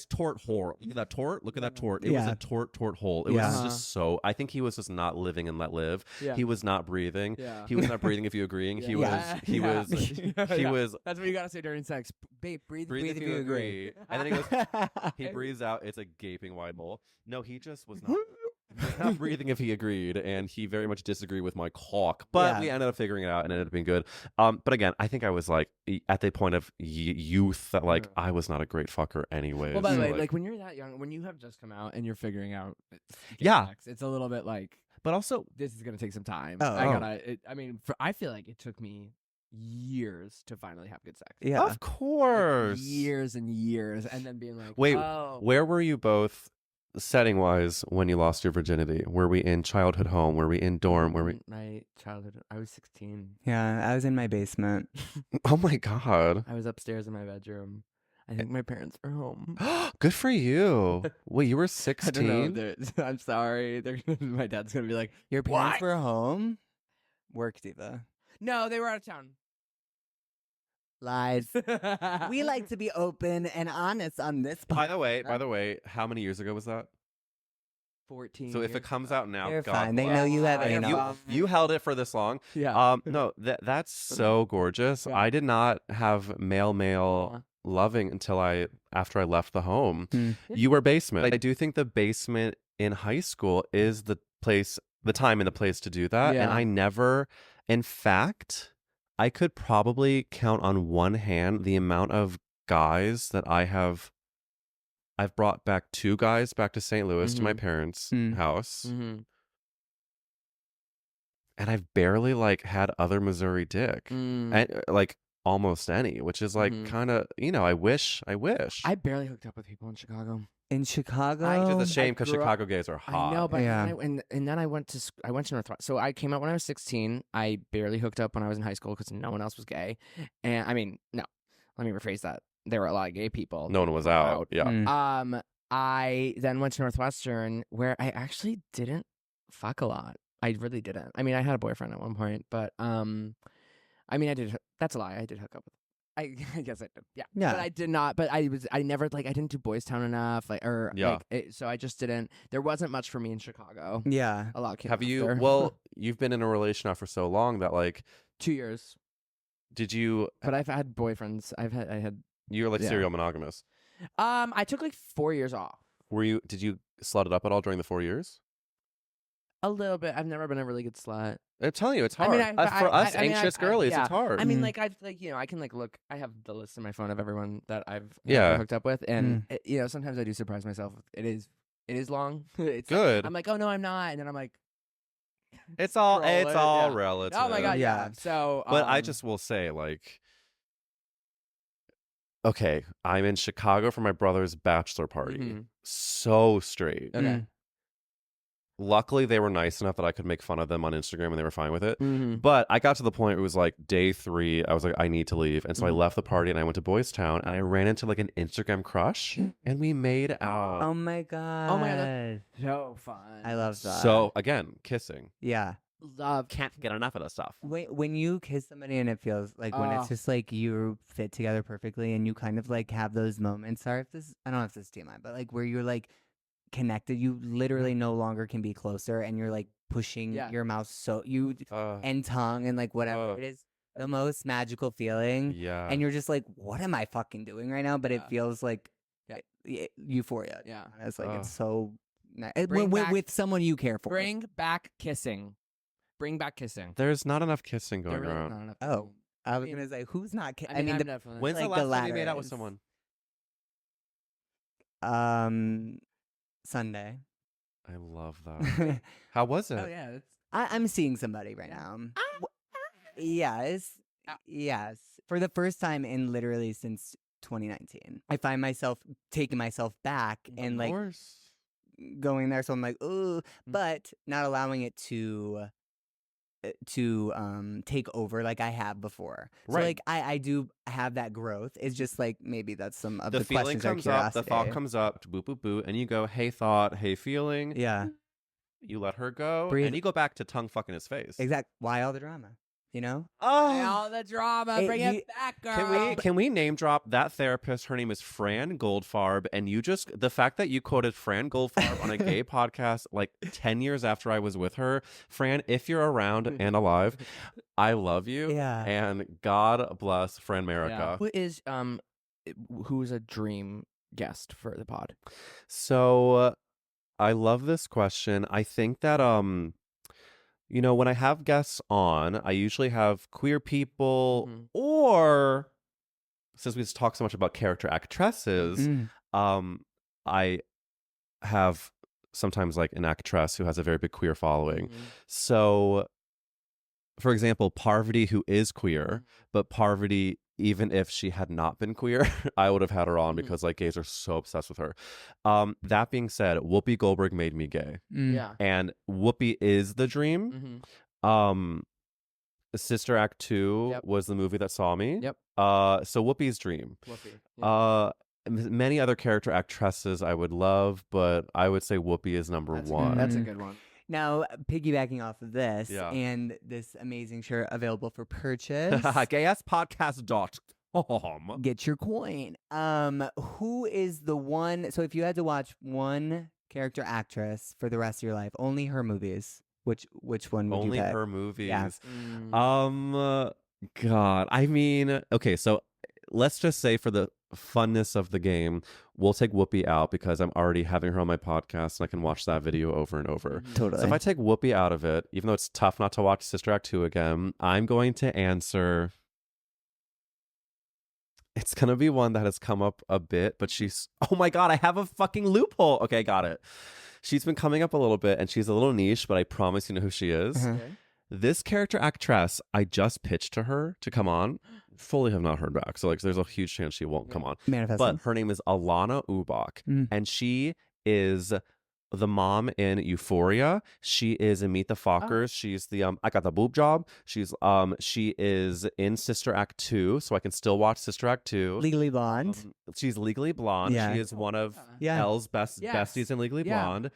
tort hole. Look at that tort. Look at that tort. It was a tort hole. It Yeah. was just so. I think he was just not living and let live. Yeah. He was not breathing. Yeah. He was not breathing. If you agreeing, he was. He was. He was. That's what you gotta say during sex. Babe, breathe Breathe if you agree. And then he goes. He breathes out. It's a gaping wide hole. No, he just was not. Not breathing if he agreed, and he very much disagreed with my cock, but we ended up figuring it out and it ended up being good. But again, I think I was like at the point of youth that like I was not a great fucker anyways. Well, by the way, like when you're that young, when you have just come out and you're figuring out sex, it's a little bit like, but also this is gonna take some time. I feel like it took me years to finally have good sex. Yeah, of course, like years and years, and then being like, wait, where were you both? Setting wise, when you lost your virginity, were we in childhood home? Were we in dorm? Were we? My childhood, I was 16. Yeah, I was in my basement. Oh my god! I was upstairs in my bedroom. I think my parents were home. Good for you. Wait, you were 16? I don't know. I'm sorry. My dad's gonna be like, your parents were home. Work diva. No, they were out of town. Lies. We like to be open and honest on this podcast. By the way, how many years ago was that? 14. So if it comes out now, You're God fine. They bless. know you have anal. You held it for this long. Yeah. No, that's so gorgeous. Yeah. I did not have male loving until after I left the home. You were basement. I do think the basement in high school is the time and the place to do that. Yeah. And I never, in fact, I could probably count on one hand the amount of guys that I've brought back 2 guys back to St. Louis to my parents' house. Mm-hmm. And I've barely like had other Missouri dick. And like almost any, which is like kind of, I wish. I barely hooked up with people in Chicago. In Chicago, which is a shame because Chicago gays are hot. I know, but and then I went to Northwest. So I came out when I was 16. I barely hooked up when I was in high school because no one else was gay. And I mean, no, let me rephrase that. There were a lot of gay people. No one was out. Yeah. I then went to Northwestern where I actually didn't fuck a lot. I really didn't. I mean, I had a boyfriend at one point, but I mean, I did. That's a lie. I did hook up with. I guess I did. Yeah. But I did not. But I never I didn't do Boys Town enough. So I just didn't. There wasn't much for me in Chicago. Yeah. A lot came Have you? after. Well, you've been in a relation now for so long that like 2 years. Did you? But I've had boyfriends. I had. You're like serial monogamous. I took like 4 years off. Did you slut it up at all during the 4 years? A little bit. I've never been a really good slut. I'm telling you, it's hard. For us anxious girlies, it's hard. I mean, like I can like look. I have the list in my phone of everyone that I've hooked up with, and sometimes I do surprise myself. It is long. It's good. I'm like, oh no, I'm not, and then I'm like, it's all relative. Oh my god, yeah. So, but I just will say, like, okay, I'm in Chicago for my brother's bachelor party. So straight. Okay. Luckily, they were nice enough that I could make fun of them on Instagram and they were fine with it. But I got to the point where it was like day 3. I was like, I need to leave. And so I left the party and I went to Boys Town and I ran into like an Instagram crush and we made out. Oh my god. Oh my god. That's so fun. I love that. So again, kissing. Yeah. Love. Can't get enough of that stuff. When you kiss somebody and it feels like when it's just like you fit together perfectly and you kind of like have those moments. I don't know if this is TMI, but like where you're like connected, you literally no longer can be closer and you're like pushing your mouth and tongue and like whatever it is, the most magical feeling. Yeah. And you're just like, what am I fucking doing right now? But it feels like euphoria. Yeah. And it's like it's so nice with someone you care for. Bring back kissing. Bring back kissing. There's not enough kissing going around. Not enough. Oh, I was gonna say who's not kissing? I mean, definitely. When's the last time you made out with someone? Sunday. I love that. How was it? Oh yeah, I'm seeing somebody right now. Yes, for the first time in literally since 2019, I find myself taking myself back and like going there. So I'm like, ooh, but not allowing it to take over like I have before. So like I do have that growth. It's just like maybe that's some of the feeling questions or comes up, the curiosity. thought comes up, boop boop boop, and you go, hey thought, hey feeling. Yeah. You let her go, Breathe. and you go back to tongue fucking his face. Exactly. Why all the drama? You know? All the drama. Bring it back, girl. Can we name drop that therapist? Her name is Fran Goldfarb, and the fact that you quoted Fran Goldfarb on a gay podcast like 10 years after I was with her, Fran, if you're around and alive, I love you. Yeah. And God bless Fran America. Yeah. Who is a dream guest for the pod? So I love this question. I think that you know, when I have guests on, I usually have queer people, or since we just talk so much about character actresses, I have sometimes like an actress who has a very big queer following. So, for example, Parvati, who is queer, but Parvati, even if she had not been queer, I would have had her on because like gays are so obsessed with her. That being said, Whoopi Goldberg made me gay. Yeah. And Whoopi is the dream. Sister Act 2 was the movie that saw me. Yep. So Whoopi's dream. Whoopi. Many other character actresses I would love, but I would say Whoopi is number one. That's a good one. Now, piggybacking off of this and this amazing shirt available for purchase, gayasspodcast.com. Get your coin. Who is the one? So, if you had to watch one character actress for the rest of your life, only her movies, which one would only you pick? Her movies? Yeah. God, I mean, okay, so let's just say for the funness of the game, we'll take Whoopi out because I'm already having her on my podcast and I can watch that video over and over. Totally. So if I take Whoopi out of it, even though it's tough not to watch Sister Act 2 again, I'm going to answer. It's going to be one that has come up a bit, but she's, oh my God, I have a fucking loophole. Okay, got it. She's been coming up a little bit and she's a little niche, but I promise you know who she is. This character actress, I just pitched to her to come on. Fully have not heard back. So like there's a huge chance she won't come on. But her name is Alana Ubach. And she is the mom in Euphoria. She is in Meet the Fockers. She's the I got the boob job. She is in Sister Act 2, so I can still watch Sister Act 2. Legally Blonde. She's Legally Blonde. Yeah. She is one of Elle's besties in Legally Blonde.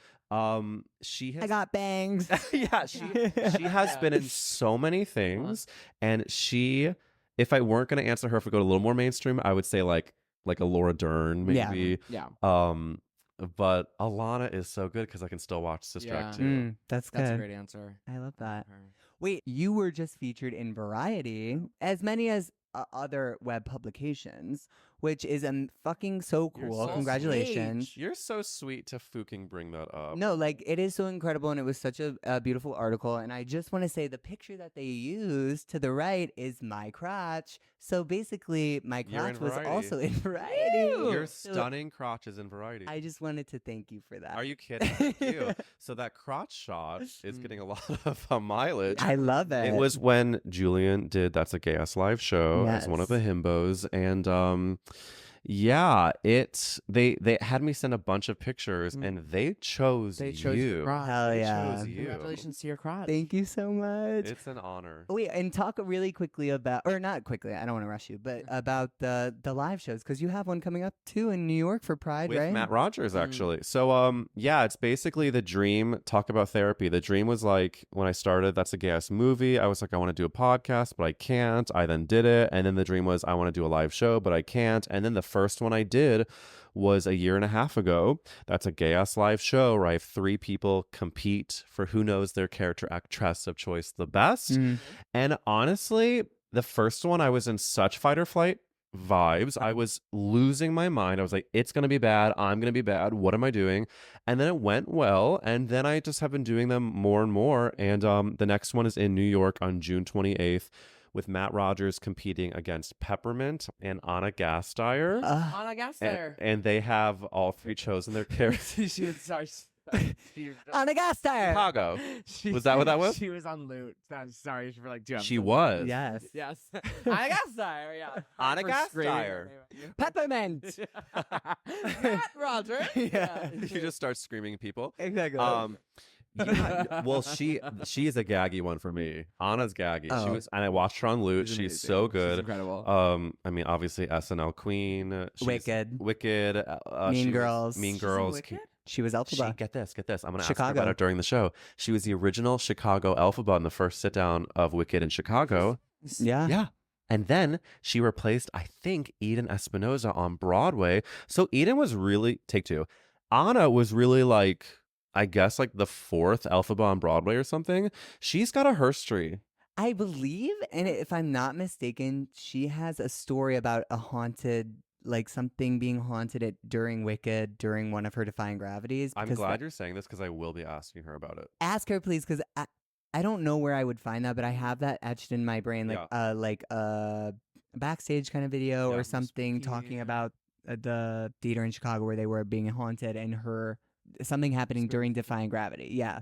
She has, I got bangs. Yeah, she has been in so many things, and she, if I weren't going to answer her, if we go to a little more mainstream, I would say like a Laura Dern maybe. Yeah. But Alana is so good because I can still watch Sister Act 2. That's good. That's a great answer. I love that. Wait, you were just featured in Variety, as many as other web publications, which is fucking so cool. So Congratulations. Sweet. You're so sweet to fucking bring that up. No, like it is so incredible, and it was such a beautiful article. And I just want to say the picture that they used to the right is my crotch. So basically, my crotch was also in Variety. Your stunning crotch is in Variety. I just wanted to thank you for that. Are you kidding? Thank you. So that crotch shot is getting a lot of mileage. I love it. It was when Julian did That's a Gay Ass Live show as one of the himbos, and yeah, they had me send a bunch of pictures, and they chose you. Your crotch. Hell yeah! Chose you. Congratulations to your crotch. Thank you so much. It's an honor. Wait, and talk really quickly about, or not quickly, I don't want to rush you, but about the live shows, because you have one coming up too in New York for Pride, with right? Matt Rogers, actually. So yeah, it's basically the dream. Talk about therapy. The dream was like when I started That's a Gay Ass Movie, I was like, I want to do a podcast, but I can't. I then did it, and then the dream was I want to do a live show, but I can't. And then the first one I did was a year and a half ago. That's a Gay Ass Live show where I have 3 people compete for who knows their character actress of choice the best. And honestly, the first one, I was in such fight or flight vibes. I was losing my mind. I was like, it's going to be bad. I'm going to be bad. What am I doing? And then it went well. And then I just have been doing them more and more. And the next one is in New York on June 28th. With Matt Rogers competing against Peppermint and Anna Gasteyer. Anna Gasteyer. And they have all 3 chosen their characters. On a gas tire. Chicago. Was that what that was? She was on loot. Sorry for like 2 episodes. She was. Yes. Yes. On a gas tire, yeah. On a For gas screaming tire. Peppermint. Matt Roger. Yeah. You just start screaming at people. Exactly. Yeah, well, she is a gaggy one for me. Anna's gaggy. Oh. She was, and I watched her on Loot. She's so good. She's incredible. I mean, obviously SNL queen. She's Wicked. Mean Girls. Mean She's Girls. Wicked? She was Elphaba. Get this. I'm going to ask her Chicago. about it during the show. She was the original Chicago Elphaba in the first sit down of Wicked in Chicago. Yeah. Yeah. And then she replaced, I think, Eden Espinosa on Broadway. So Eden was really, take two. Anna was really like, I guess like the fourth Elphaba on Broadway or something. She's got a herstory. I believe, and if I'm not mistaken, she has a story about a haunted, like something being haunted during Wicked, during one of her Defying Gravities. I'm glad you're saying this because I will be asking her about it. Ask her, please, because I don't know where I would find that, but I have that etched in my brain, like a backstage kind of video or something talking about the theater in Chicago where they were being haunted and something happening during Defying Gravity. Yeah.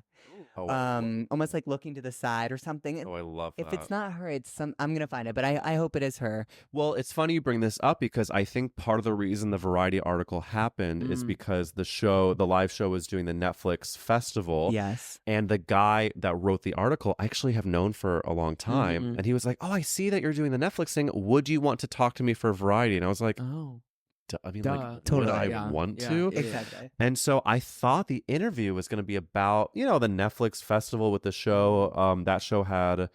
Almost like looking to the side or something. Oh, I love that. If it's not her, I'm gonna find it, but I hope it is her. Well, it's funny you bring this up because I think part of the reason the Variety article happened is because the live show was doing the Netflix festival. Yes. And the guy that wrote the article I actually have known for a long time. And he was like, "Oh, I see that you're doing the Netflix thing. Would you want to talk to me for Variety?" And I was like, Oh. I mean, Duh. like, Totally. would I want to? Exactly. And so I thought the interview was going to be about, the Netflix festival with the show. That show had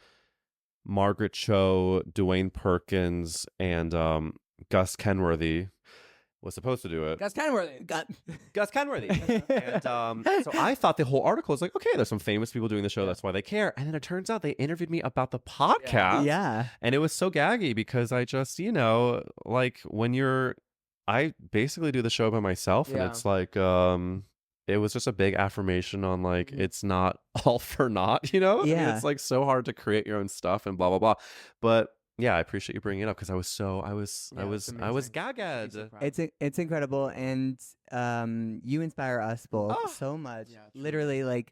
Margaret Cho, Dwayne Perkins, and Gus Kenworthy was supposed to do it. Gus Kenworthy. Gus Kenworthy. And so I thought the whole article was like, okay, there's some famous people doing the show. That's why they care. And then it turns out they interviewed me about the podcast. Yeah. And it was so gaggy because I just, like when I basically do the show by myself and it's like, it was just a big affirmation on like, it's not all for naught, Yeah. I mean, it's like so hard to create your own stuff and blah, blah, blah. But yeah, I appreciate you bringing it up because I was gagged. It's incredible, and you inspire us both so much. Yeah, literally, like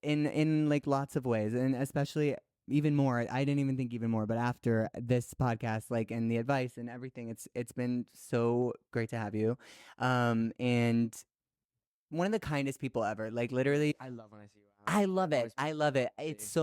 in like lots of ways, and especially even more. I didn't even think even more, but after this podcast, like, and the advice and everything, it's been so great to have you, and one of the kindest people ever. Like literally, I love when I see you out. I love it. I love it. It's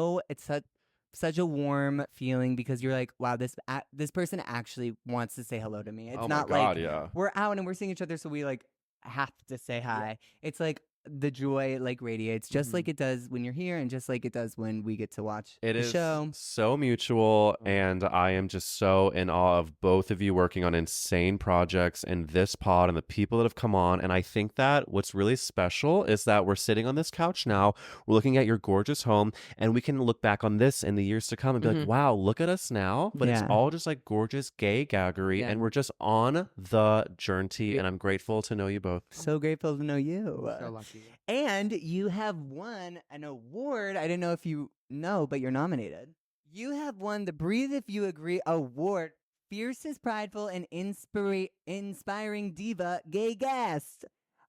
such a warm feeling because you're like, wow, this person actually wants to say hello to me. It's not like we're out and we're seeing each other, so we like have to say hi. Yeah. It's like the joy like radiates just like it does when you're here and just like it does when we get to watch the show. It is so mutual, and I am just so in awe of both of you working on insane projects and this pod and the people that have come on. And I think that what's really special is that we're sitting on this couch now, we're looking at your gorgeous home, and we can look back on this in the years to come and be like, wow, look at us now. But it's all just like gorgeous gay gaggery, and we're just on the journey, and I'm grateful to know you both. So grateful to know you. So lucky. And you have won an award. I didn't know if you know, but you're nominated. You have won the Breathe If You Agree Award, Fiercest, Prideful, and Inspiring Diva Gay Guest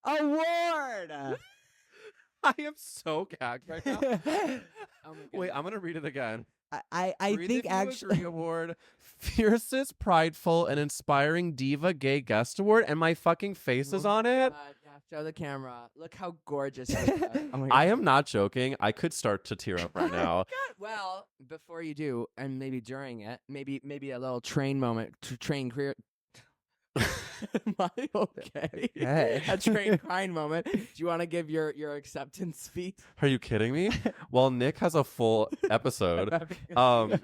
Award. I am so gagged right now. Wait, I'm going to read it again. I think actually award, Fiercest, Prideful, and Inspiring Diva Gay Guest Award, and my fucking face is on it. Show the camera. Look how gorgeous you are. Oh I am not joking. I could start to tear up right now. Well, before you do, and maybe during it, maybe a little train moment, train career. Am I okay? Hey. A train crying moment. Do you want to give your acceptance speech? Are you kidding me? Well, Nick has a full episode. I'm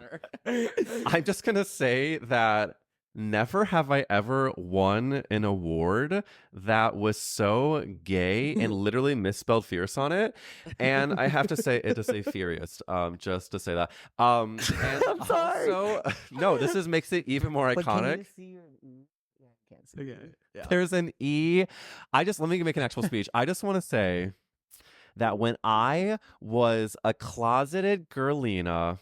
just gonna say that never have I ever won an award that was so gay and literally misspelled fierce on it. And I have to say it to say furious, just to say that. And I'm sorry. Also, no, this makes it even more But iconic. can you see your... Yeah, I can't see. Okay. Yeah. There's an E. Let me make an actual speech. I just want to say that when I was a closeted girlina,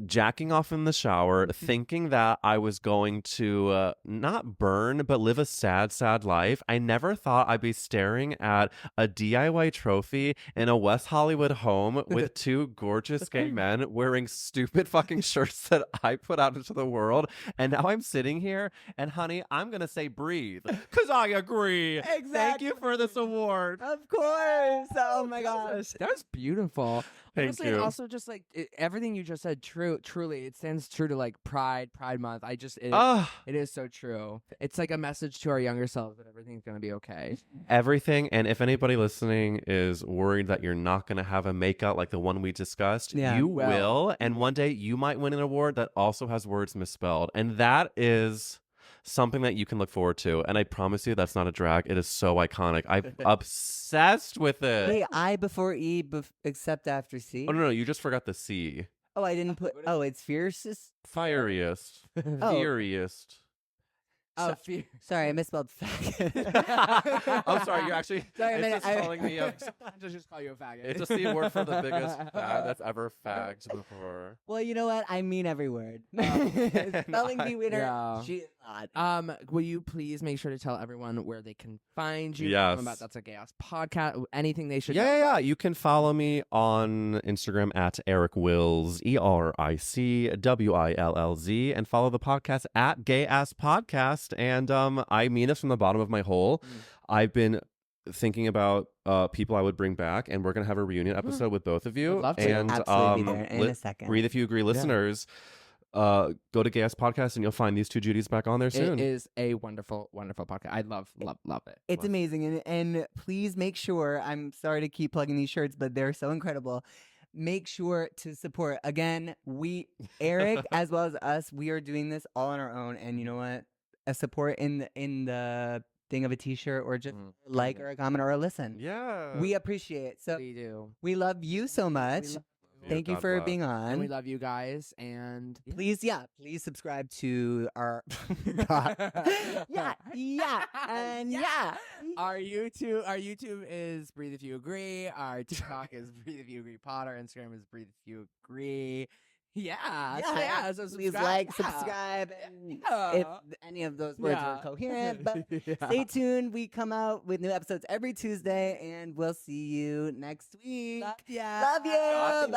jacking off in the shower, thinking that I was going to not burn, but live a sad, sad life. I never thought I'd be staring at a DIY trophy in a West Hollywood home with two gorgeous gay men wearing stupid fucking shirts that I put out into the world. And now I'm sitting here, and honey, I'm going to say breathe, because I agree. Exactly. Thank you for this award. Of course. Oh my gosh. That was beautiful. Thank Honestly, you. And also just like everything you just said, truly, it stands true to like Pride Month. It is so true. It's like a message to our younger selves that everything's going to be okay. Everything. And if anybody listening is worried that you're not going to have a makeout like the one we discussed, you will. And one day you might win an award that also has words misspelled. And that is something that you can look forward to. And I promise you, that's not a drag. It is so iconic. I'm obsessed with it. Wait, I before E, except after C? Oh, no, you just forgot the C. Oh, I didn't put... Oh, it's fiercest? Fieriest. Fieriest. Oh, sorry, I misspelled faggot. I'm sorry, you're actually calling me a... I just call you a faggot. It's just the word for the biggest fag that's ever fagged before. Well, you know what? I mean every word. Spelling bee winner. Yeah. She is not. Will you please make sure to tell everyone where they can find you? Yes. About That's a Gay Ass Podcast. Anything they should Yeah. You can follow me on Instagram at ericwillz, ERICWILLZ, and follow the podcast at Gay Ass Podcast. And I mean this from the bottom of my hole. I've been thinking about people I would bring back, and we're gonna have a reunion episode with both of you. I'd love to. And Absolutely be there in a second. Breathe If You Agree listeners. Go to Gay Ass Podcast and you'll find these two Judys back on there soon. It is a wonderful, wonderful podcast. I love it. It's amazing. And please make sure, I'm sorry to keep plugging these shirts, but they're so incredible. Make sure to support. Again, Eric, as well as us, we are doing this all on our own. And you know what? A support in the thing of a t-shirt, or just like or a comment or a listen. Yeah. We appreciate it. So We do. we love you so much. Thank you for being on. And we love you guys. And please subscribe to our Our YouTube is Breathe If You Agree. Our TikTok is Breathe If You Agree Pod. Our Instagram is Breathe If You Agree. So please subscribe, and if any of those words were coherent. But stay tuned. We come out with new episodes every Tuesday, and we'll see you next week. Love ya. Love you. Bye.